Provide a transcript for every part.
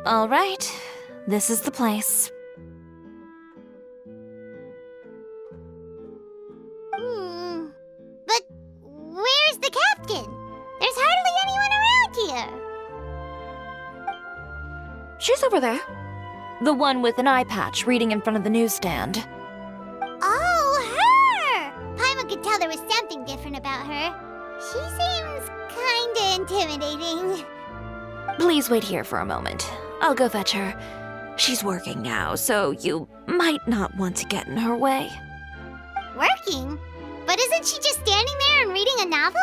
All right, this is the place. But where's the captain? There's hardly anyone around here. She's over there. The one with an eye patch reading in front of the newsstand. Oh, her! Paimon could tell there was something different about her. She seems kinda intimidating. Please wait here for a moment. I'll go fetch her. She's working now, so you might not want to get in her way. Working? But isn't she just standing there and reading a novel?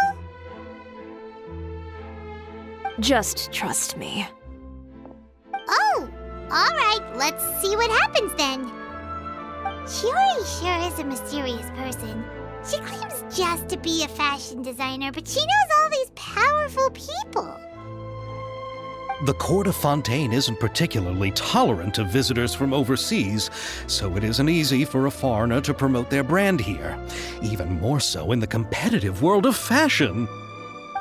Just trust me. Oh, alright, let's see what happens then. Chiori sure is a mysterious person. She claims just to be a fashion designer, but she knows all these powerful people. The court of Fontaine isn't particularly tolerant of visitors from overseas, so it isn't easy for a foreigner to promote their brand here. Even more so in the competitive world of fashion.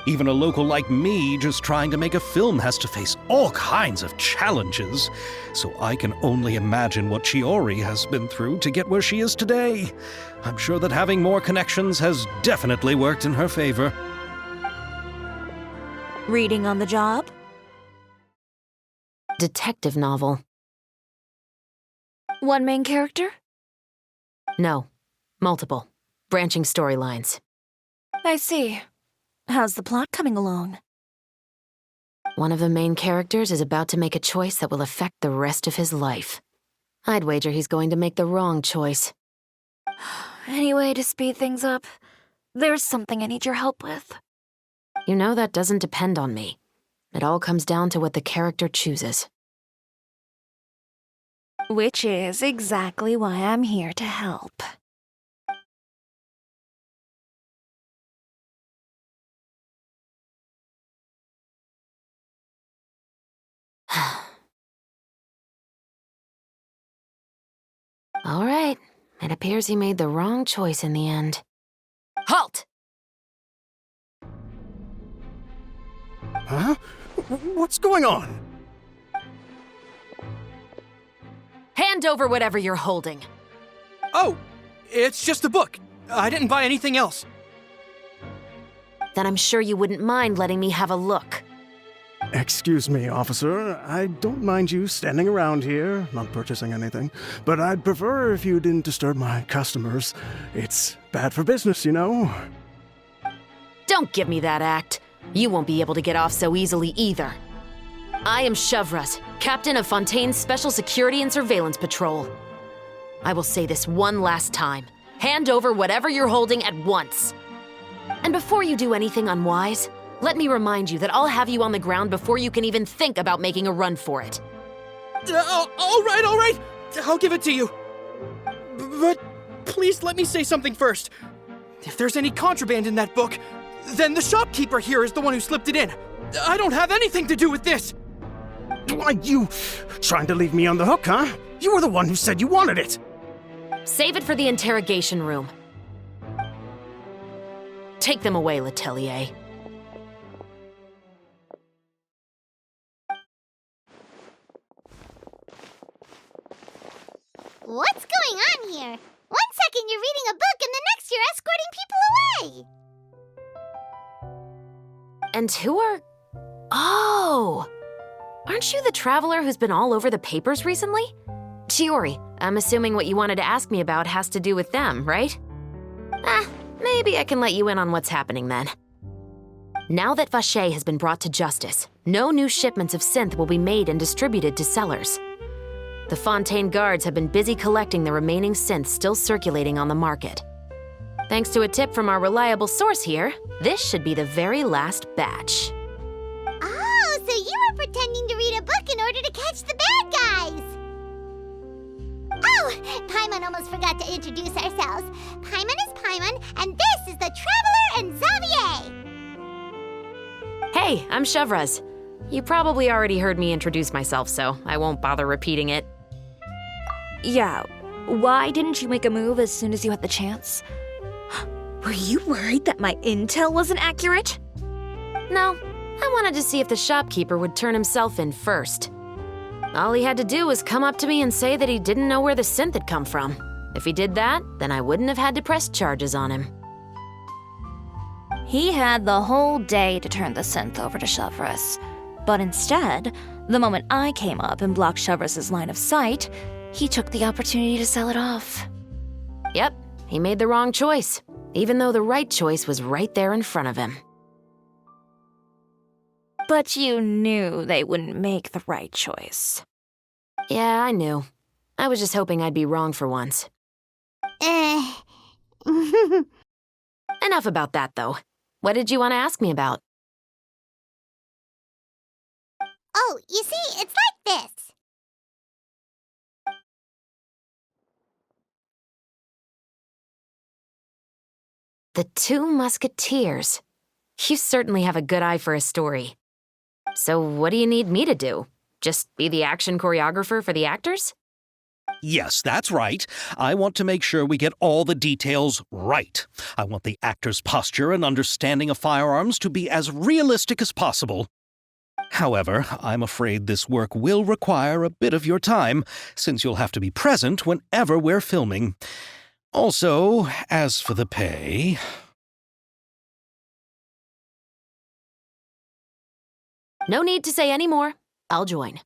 Even a local like me just trying to make a film has to face all kinds of challenges. So I can only imagine what Chiori has been through to get where she is today. I'm sure that having more connections has definitely worked in her favor. Reading on the job? Detective novel. One main character? No. Multiple. Branching storylines. I see. How's the plot coming along? One of the main characters is about to make a choice that will affect the rest of his life. I'd wager he's going to make the wrong choice. Anyway, to speed things up, there's something I need your help with. You know that doesn't depend on me. It all comes down to what the character chooses. Which is exactly why I'm here to help. All right. It appears he made the wrong choice in the end. Halt! Huh? What's going on? Hand over whatever you're holding. Oh, it's just a book. I didn't buy anything else. Then I'm sure you wouldn't mind letting me have a look. Excuse me, officer. I don't mind you standing around here, not purchasing anything, but I'd prefer if you didn't disturb my customers. It's bad for business, you know. Don't give me that act. You won't be able to get off so easily either. I am Chevras, captain of Fontaine's Special Security and Surveillance Patrol. I will say this one last time. Hand over whatever you're holding at once. And before you do anything unwise, let me remind you that I'll have you on the ground before you can even think about making a run for it. All right. I'll give it to you. But please let me say something first. If there's any contraband in that book, then the shopkeeper here is the one who slipped it in. I don't have anything to do with this. Why, you trying to leave me on the hook, huh? You were the one who said you wanted it. Save it for the interrogation room. Take them away, Letelier. What's going on here? One second you're reading a book and the next you're escorting people away. And who are... Oh! Aren't you the traveler who's been all over the papers recently? Chiori, I'm assuming what you wanted to ask me about has to do with them, right? Maybe I can let you in on what's happening then. Now that Vacher has been brought to justice, no new shipments of synth will be made and distributed to sellers. The Fontaine guards have been busy collecting the remaining synths still circulating on the market. Thanks to a tip from our reliable source here, this should be the very last batch. Oh, so you were pretending to read a book in order to catch the bad guys. Oh, Paimon almost forgot to introduce ourselves. Paimon is Paimon, and this is the Traveler and Xavier. Hey, I'm Chevras. You probably already heard me introduce myself, so I won't bother repeating it. Yeah, why didn't you make a move as soon as you had the chance? Were you worried that my intel wasn't accurate? No, I wanted to see if the shopkeeper would turn himself in first. All he had to do was come up to me and say that he didn't know where the synth had come from. If he did that, then I wouldn't have had to press charges on him. He had the whole day to turn the synth over to Chevrus. But instead, the moment I came up and blocked Chevrus's line of sight, he took the opportunity to sell it off. Yep, he made the wrong choice, even though the right choice was right there in front of him. But you knew they wouldn't make the right choice. Yeah, I knew. I was just hoping I'd be wrong for once. Oh, Enough about that, though. What did you want to ask me about? you see, it's like this. The Two Musketeers. You certainly have a good eye for a story. So what do you need me to do? Just be the action choreographer for the actors? Yes, that's right. I want to make sure we get all the details right. I want the actor's posture and understanding of firearms to be as realistic as possible. However, I'm afraid this work will require a bit of your time, since you'll have to be present whenever we're filming. Also, as for the pay... No need to say any more. I'll join.